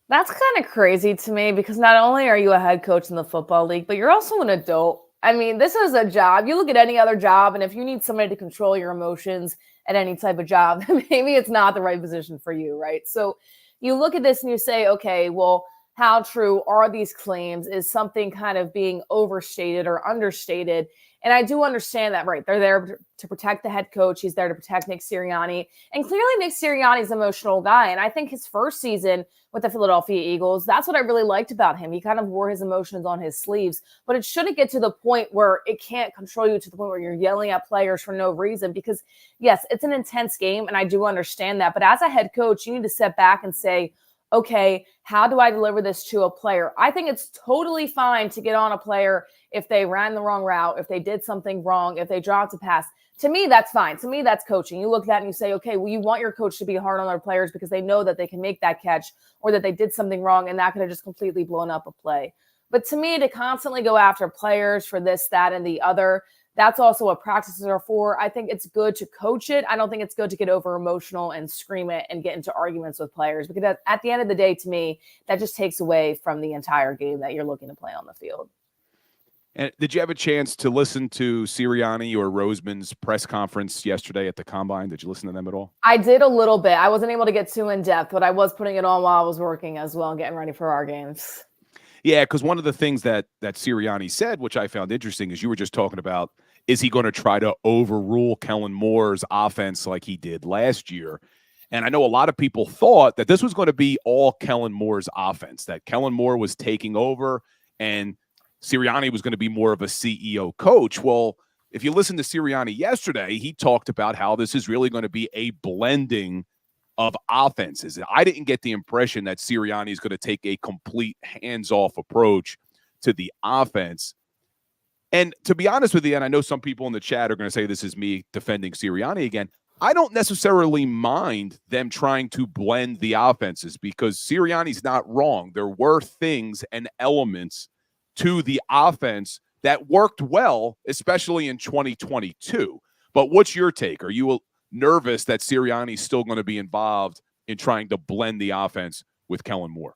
That's kind of crazy to me because not only are you a head coach in the football league, but you're also an adult. I mean, this is a job. You look at any other job, and if you need somebody to control your emotions at any type of job, maybe it's not the right position for you, right? So you look at this and you say, okay, well, how true are these claims? Is something kind of being overstated or understated? And I do understand that, right? They're there to protect the head coach. He's there to protect Nick Sirianni. And clearly Nick Sirianni's an emotional guy. And I think his first season with the Philadelphia Eagles, that's what I really liked about him. He kind of wore his emotions on his sleeves. But it shouldn't get to the point where it can't control you to the point where you're yelling at players for no reason. Because, yes, it's an intense game, and I do understand that. But as a head coach, you need to step back and say, okay, how do I deliver this to a player? I think it's totally fine to get on a player if they ran the wrong route, if they did something wrong, if they dropped a pass. To me, that's fine. To me, that's coaching. You look at that and you say, okay, well, you want your coach to be hard on their players because they know that they can make that catch or that they did something wrong and that could have just completely blown up a play. But to me, to constantly go after players for this, that, and the other, that's also what practices are for. I think it's good to coach it. I don't think it's good to get over emotional and scream it and get into arguments with players because at the end of the day, to me, that just takes away from the entire game that you're looking to play on the field. And did you have a chance to listen to Sirianni or Roseman's press conference yesterday at the Combine? Did you listen to them at all? I did a little bit. I wasn't able to get too in-depth, but I was putting it on while I was working as well and getting ready for our games. Yeah, because one of the things that Sirianni said, which I found interesting, is you were just talking about, is he going to try to overrule Kellen Moore's offense like he did last year? And I know a lot of people thought that this was going to be all Kellen Moore's offense, that Kellen Moore was taking over and Sirianni was going to be more of a CEO coach. Well, if you listen to Sirianni yesterday, he talked about how this is really going to be a blending of offenses. I didn't get the impression that Sirianni is going to take a complete hands-off approach to the offense. And to be honest with you, and I know some people in the chat are going to say this is me defending Sirianni again, I don't necessarily mind them trying to blend the offenses because Sirianni's not wrong. There were things and elements to the offense that worked well, especially in 2022. But what's your take? Are you nervous that Sirianni's still going to be involved in trying to blend the offense with Kellen Moore?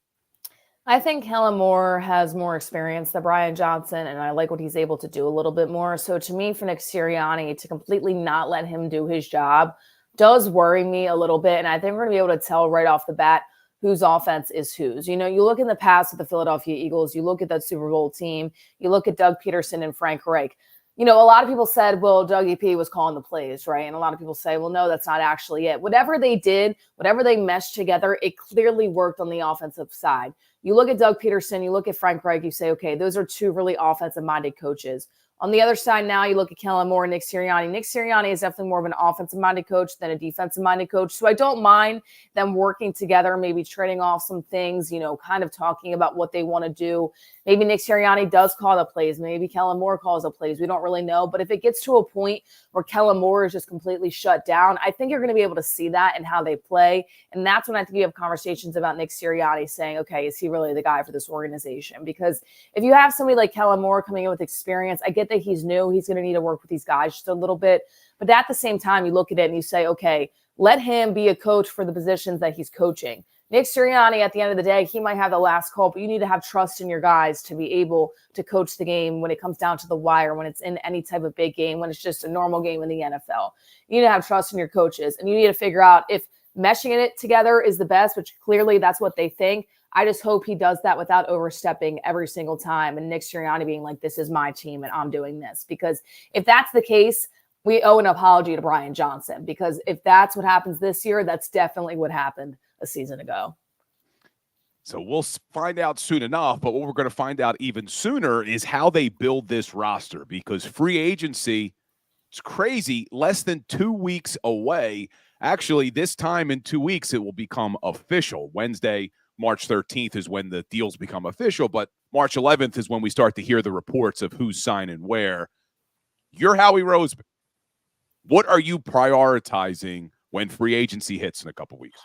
I think Kellen Moore has more experience than Brian Johnson, and I like what he's able to do a little bit more. So to me, for Nick Sirianni to completely not let him do his job does worry me a little bit. And I think we're going to be able to tell right off the bat whose offense is whose. You know, you look in the past with the Philadelphia Eagles, you look at that Super Bowl team, you look at Doug Peterson and Frank Reich. You know, a lot of people said, well, Dougie P was calling the plays, right? And a lot of people say, well, no, that's not actually it. Whatever they did, whatever they meshed together, it clearly worked on the offensive side. You look at Doug Peterson, you look at Frank Reich, you say, okay, those are two really offensive-minded coaches. On the other side now, you look at Kellen Moore and Nick Sirianni. Nick Sirianni is definitely more of an offensive-minded coach than a defensive-minded coach. So I don't mind them working together, maybe trading off some things, you know, kind of talking about what they want to do. Maybe Nick Sirianni does call the plays. Maybe Kellen Moore calls the plays. We don't really know. But if it gets to a point where Kellen Moore is just completely shut down, I think you're going to be able to see that in how they play. And that's when I think you have conversations about Nick Sirianni saying, okay, is he really the guy for this organization? Because if you have somebody like Kellen Moore coming in with experience, I get that he's new. He's going to need to work with these guys just a little bit. But at the same time, you look at it and you say, okay, let him be a coach for the positions that he's coaching. Nick Sirianni, at the end of the day, he might have the last call, but you need to have trust in your guys to be able to coach the game when it comes down to the wire, when it's in any type of big game, when it's just a normal game in the NFL. You need to have trust in your coaches, and you need to figure out if meshing it together is the best, which clearly that's what they think. I just hope he does that without overstepping every single time. And Nick Sirianni being like, this is my team and I'm doing this. Because if that's the case, we owe an apology to Brian Johnson. Because if that's what happens this year, that's definitely what happened a season ago. So we'll find out soon enough, but what we're going to find out even sooner is how they build this roster, because free agency is crazy. Less than 2 weeks away. Actually, this time in 2 weeks, it will become official. Wednesday, March 13th is when the deals become official, but March 11th is when we start to hear the reports of who's signing where. You're Howie Roseman. What are you prioritizing when free agency hits in a couple weeks?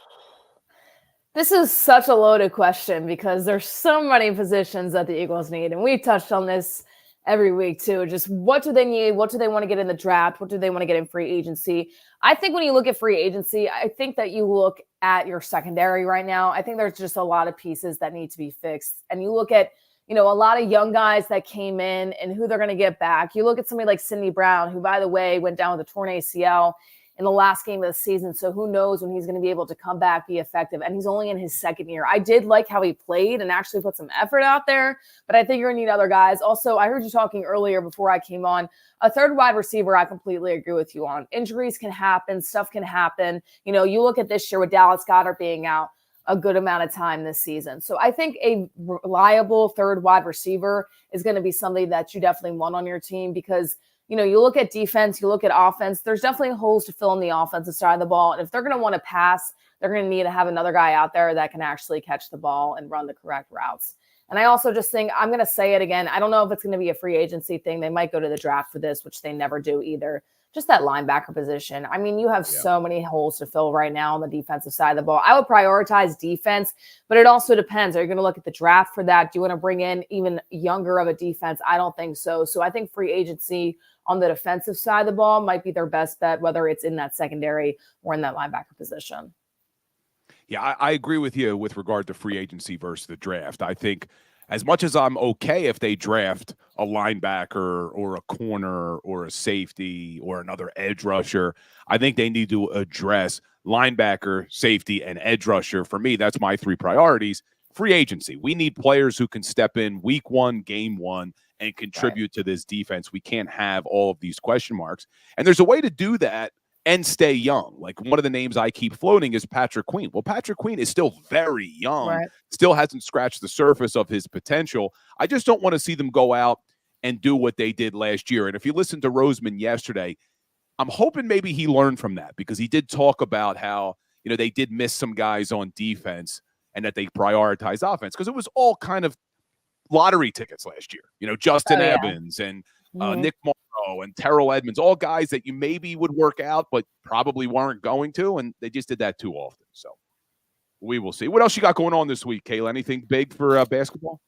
This is such a loaded question because there's so many positions that the Eagles need. And we touched on this every week too. Just what do they need? What do they want to get in the draft? What do they want to get in free agency? I think when you look at free agency, I think that you look at your secondary right now. I think there's just a lot of pieces that need to be fixed. And you look at, a lot of young guys that came in and who they're going to get back. You look at somebody like Sidney Brown, who, by the way, went down with a torn ACL in the last game of the season. So who knows when he's going to be able to come back, be effective. And he's only in his second year. I did like how he played and actually put some effort out there, but I think you're going to need other guys. Also, I heard you talking earlier before I came on, a third wide receiver, I completely agree with you on. Injuries can happen. Stuff can happen. You look at this year with Dallas Goedert being out a good amount of time this season. So I think a reliable third wide receiver is going to be somebody that you definitely want on your team because you look at defense, you look at offense, there's definitely holes to fill in the offensive side of the ball. And if they're going to want to pass, they're going to need to have another guy out there that can actually catch the ball and run the correct routes. And I also just think, I'm going to say it again, I don't know if it's going to be a free agency thing. They might go to the draft for this, which they never do either. Just that linebacker position. I mean, you have so many holes to fill right now on the defensive side of the ball. I would prioritize defense, but it also depends. Are you going to look at the draft for that? Do you want to bring in even younger of a defense? I don't think so. So I think free agency on the defensive side of the ball might be their best bet, whether it's in that secondary or in that linebacker position. Yeah, I agree with you with regard to free agency versus the draft. I think as much as I'm okay if they draft a linebacker or a corner or a safety or another edge rusher, I think they need to address linebacker, safety, and edge rusher. For me, that's my three priorities. Free agency. We need players who can step in week one, game one, and contribute to this defense. We can't have all of these question marks. And there's a way to do that and stay young. Like one of the names I keep floating is Patrick Queen. Well, Patrick Queen is still very young, still hasn't scratched the surface of his potential. I just don't want to see them go out and do what they did last year. And if you listen to Roseman yesterday, I'm hoping maybe he learned from that because he did talk about how, they did miss some guys on defense and that they prioritize offense because it was all kind of lottery tickets last year. Justin Evans and Nick Morrow and Terrell Edmonds, all guys that you maybe would work out, but probably weren't going to, and they just did that too often. So we will see. What else you got going on this week, Kayla? Anything big for basketball?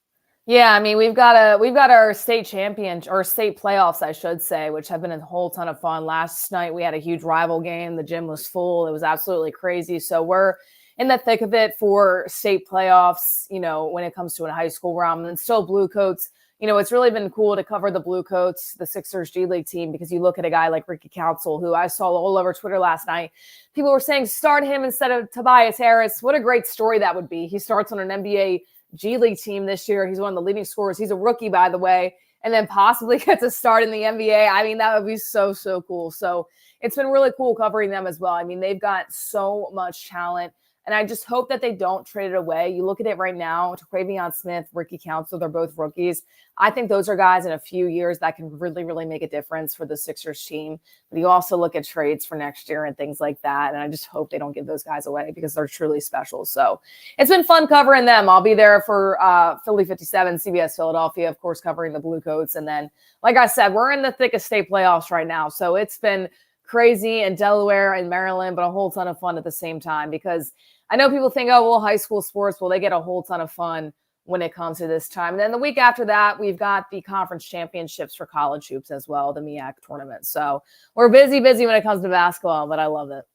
Yeah, I mean, we've got our state champion or state playoffs, I should say, which have been a whole ton of fun. Last night we had a huge rival game. The gym was full. It was absolutely crazy. So we're in the thick of it for state playoffs, when it comes to a high school realm. And still Blue Coats, it's really been cool to cover the Blue Coats, the Sixers G League team, because you look at a guy like Ricky Council, who I saw all over Twitter last night. People were saying, start him instead of Tobias Harris. What a great story that would be. He starts on an NBA G League team this year. He's one of the leading scorers. He's a rookie, by the way, and then possibly gets a start in the NBA. I mean, that would be so, so cool. So it's been really cool covering them as well. I mean, they've got so much talent. And I just hope that they don't trade it away. You look at it right now, Traquavion Smith, Ricky Council, they're both rookies. I think those are guys in a few years that can really, really make a difference for the Sixers team. But you also look at trades for next year and things like that. And I just hope they don't give those guys away because they're truly special. So it's been fun covering them. I'll be there for Philly 57, CBS Philadelphia, of course, covering the Blue Coats. And then, like I said, we're in the thick of state playoffs right now. So it's been crazy in Delaware and Maryland, but a whole ton of fun at the same time because I know people think, high school sports, well, they get a whole ton of fun when it comes to this time. And then the week after that, we've got the conference championships for college hoops as well, the MEAC tournament. So we're busy when it comes to basketball, but I love it.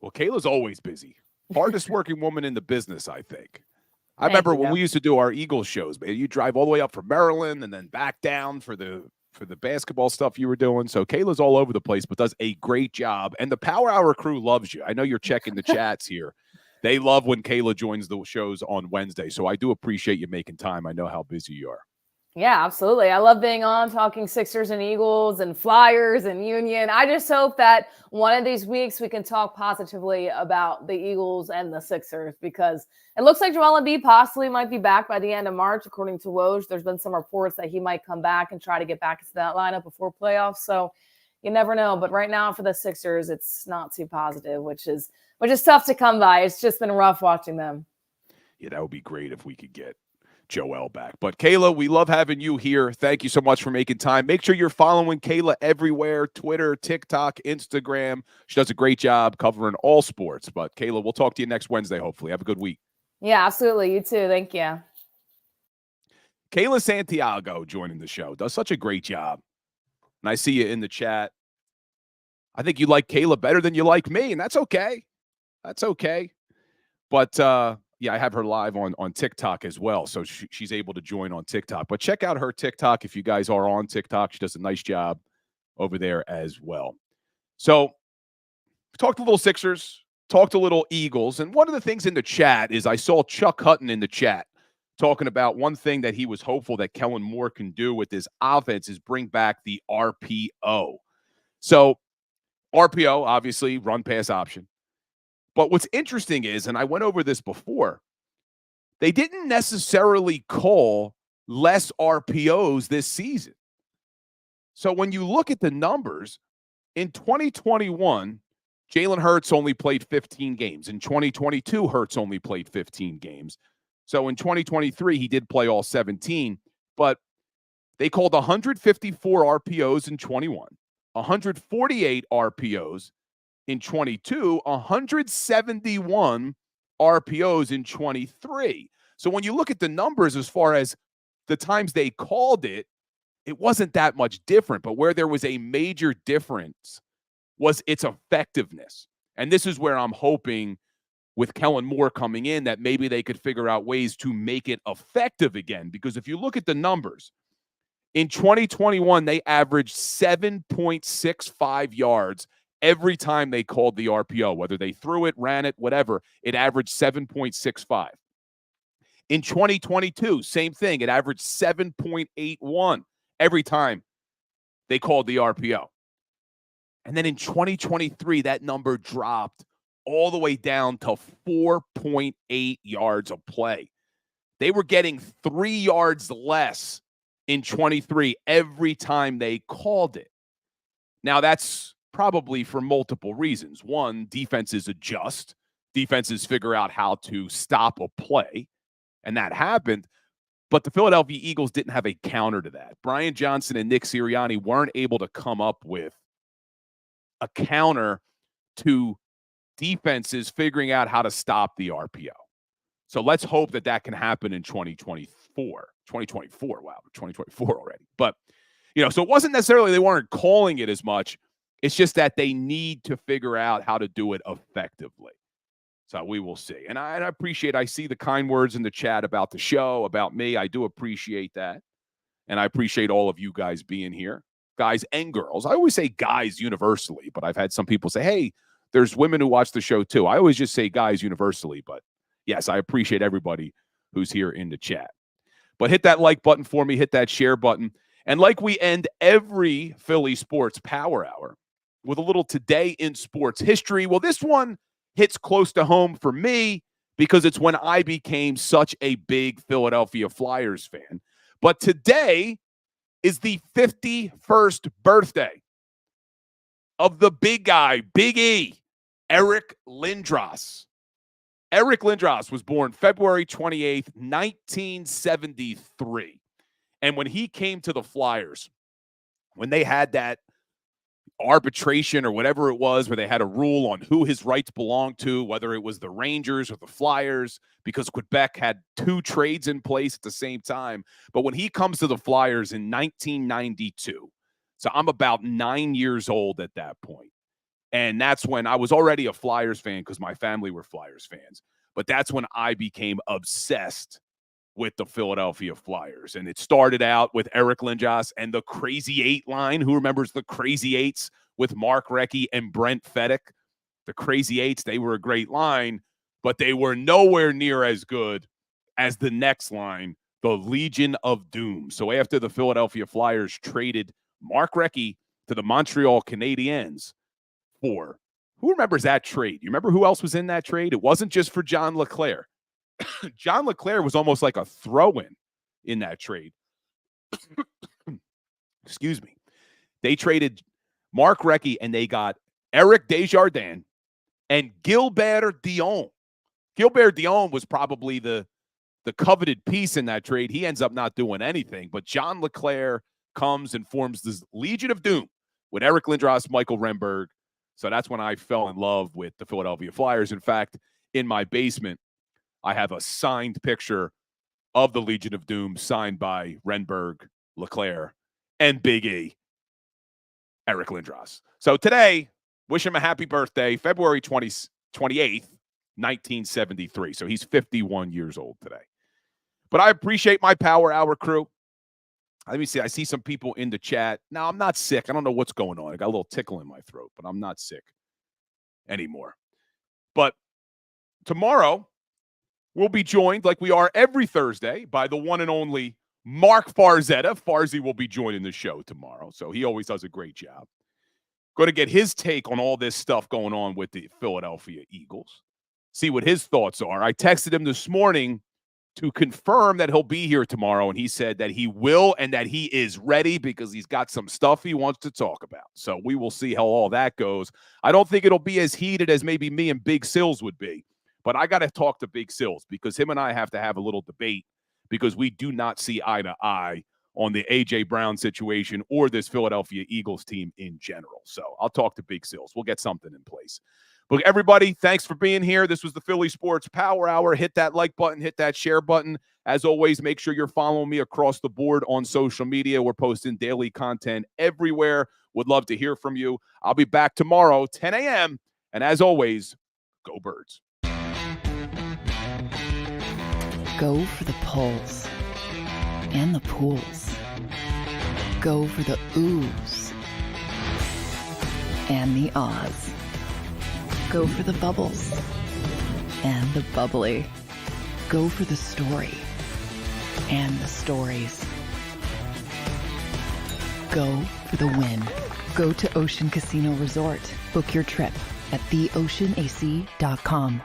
Well, Kayla's always busy. Hardest working woman in the business, I think. I remember when we used to do our Eagles shows, man, you drive all the way up from Maryland and then back down for the basketball stuff you were doing. So Kayla's all over the place, but does a great job. And the Power Hour crew loves you. I know you're checking the chats here. They love when Kayla joins the shows on Wednesday. So I do appreciate you making time. I know how busy you are. Yeah, absolutely. I love being on, talking Sixers and Eagles and Flyers and Union. I just hope that one of these weeks we can talk positively about the Eagles and the Sixers, because it looks like Joel Embiid possibly might be back by the end of March, according to Woj. There's been some reports that he might come back and try to get back into that lineup before playoffs. So you never know. But right now for the Sixers, it's not too positive, which is tough to come by. It's just been rough watching them. Yeah, that would be great if we could get Joel back. But Kayla, we love having you here. Thank you so much for making time. Make sure you're following Kayla everywhere: Twitter, TikTok, Instagram. She does a great job covering all sports. But Kayla, we'll talk to you next Wednesday, hopefully. Have a good week. Yeah, absolutely. You too. Thank you. Kayla Santiago joining the show. Does such a great job. And I see you in the chat. I think you like Kayla better than you like me, and that's okay. That's okay. But, yeah, I have her live on TikTok as well, so she's able to join on TikTok. But check out her TikTok if you guys are on TikTok. She does a nice job over there as well. So we talked a little Sixers, talked a little Eagles, and one of the things in the chat is I saw Chuck Hutton in the chat talking about one thing that he was hopeful that Kellen Moore can do with his offense is bring back the RPO. So RPO, obviously, run-pass option. But what's interesting is, and I went over this before, they didn't necessarily call less RPOs this season. So when you look at the numbers, in 2021, Jalen Hurts only played 15 games. In 2022, Hurts only played 15 games. So in 2023, he did play all 17, but they called 154 RPOs in 21, 148 RPOs in 22, 171 RPOs in 23. So when you look at the numbers as far as the times they called it, it wasn't that much different. But where there was a major difference was its effectiveness. And this is where I'm hoping with Kellen Moore coming in that maybe they could figure out ways to make it effective again. Because if you look at the numbers, in 2021, they averaged 7.65 yards every time they called the RPO, whether they threw it, ran it, whatever. It averaged 7.65. In 2022, same thing. It averaged 7.81 every time they called the RPO. And then in 2023, that number dropped all the way down to 4.8 yards a play. They were getting 3 yards less in 23 every time they called it. Now, that's probably for multiple reasons. One, defenses adjust. Defenses figure out how to stop a play, and that happened. But the Philadelphia Eagles didn't have a counter to that. Brian Johnson and Nick Sirianni weren't able to come up with a counter to defenses figuring out how to stop the RPO. So let's hope that that can happen in 2024. 2024, wow, 2024 already. But, so it wasn't necessarily they weren't calling it as much. It's just that they need to figure out how to do it effectively. So we will see. And I appreciate, I see the kind words in the chat about the show, about me. I do appreciate that. And I appreciate all of you guys being here, guys and girls. I always say guys universally, but I've had some people say, hey, there's women who watch the show too. I always just say guys universally, but yes, I appreciate everybody who's here in the chat. But hit that like button for me, hit that share button. And like we end every Philly Sports Power Hour with a little today in sports history. Well, this one hits close to home for me because it's when I became such a big Philadelphia Flyers fan. But today is the 51st birthday of the big guy, Big E, Eric Lindros. Eric Lindros was born February 28th, 1973. And when he came to the Flyers, when they had that arbitration or whatever it was, where they had a rule on who his rights belonged to, whether it was the Rangers or the Flyers, because Quebec had 2 trades in place at the same time. But when he comes to the Flyers in 1992, so I'm about 9 years old at that point. And that's when I was already a Flyers fan because my family were Flyers fans. But that's when I became obsessed with the Philadelphia Flyers. And it started out with Eric Lindros and the Crazy Eight line. Who remembers the Crazy Eights with Mark Recchi and Brent Fedek? The Crazy Eights, they were a great line. but they were nowhere near as good as the next line, the Legion of Doom. So after the Philadelphia Flyers traded Mark Recchi to the Montreal Canadiens for, who remembers that trade? You remember who else was in that trade? It wasn't just for John LeClair. John LeClair was almost like a throw-in in that trade. Excuse me. They traded Mark Recchi, and they got Eric Desjardins and Gilbert Dion. Gilbert Dion was probably the coveted piece in that trade. He ends up not doing anything, but John LeClair comes and forms this Legion of Doom with Eric Lindros, Michael Renberg. So that's when I fell in love with the Philadelphia Flyers. In fact, in my basement, I have a signed picture of the Legion of Doom signed by Renberg, LeClair, and Big E, Eric Lindros. So today, wish him a happy birthday, February 28th, 1973. So he's 51 years old today. But I appreciate my Power Hour crew. Let me see. I see some people in the chat. Now, I'm not sick. I don't know what's going on. I got a little tickle in my throat, but I'm not sick anymore. But tomorrow, we'll be joined, like we are every Thursday, by the one and only Mark Farzetta. Farzy will be joining the show tomorrow, so he always does a great job. Going to get his take on all this stuff going on with the Philadelphia Eagles, see what his thoughts are. I texted him this morning to confirm that he'll be here tomorrow, and he said that he will and that he is ready because he's got some stuff he wants to talk about. So we will see how all that goes. I don't think it'll be as heated as maybe me and Big Sills would be, but I got to talk to Big Sills because him and I have to have a little debate because we do not see eye to eye on the A.J. Brown situation or this Philadelphia Eagles team in general. So I'll talk to Big Sills. We'll get something in place. But everybody, thanks for being here. This was the Philly Sports Power Hour. Hit that like button, hit that share button. As always, make sure you're following me across the board on social media. We're posting daily content everywhere. Would love to hear from you. I'll be back tomorrow, 10 a.m. And as always, go Birds. Go for the pulls and the pools. Go for the oohs and the ahs. Go for the bubbles and the bubbly. Go for the story and the stories. Go for the win. Go to Ocean Casino Resort. Book your trip at theoceanac.com.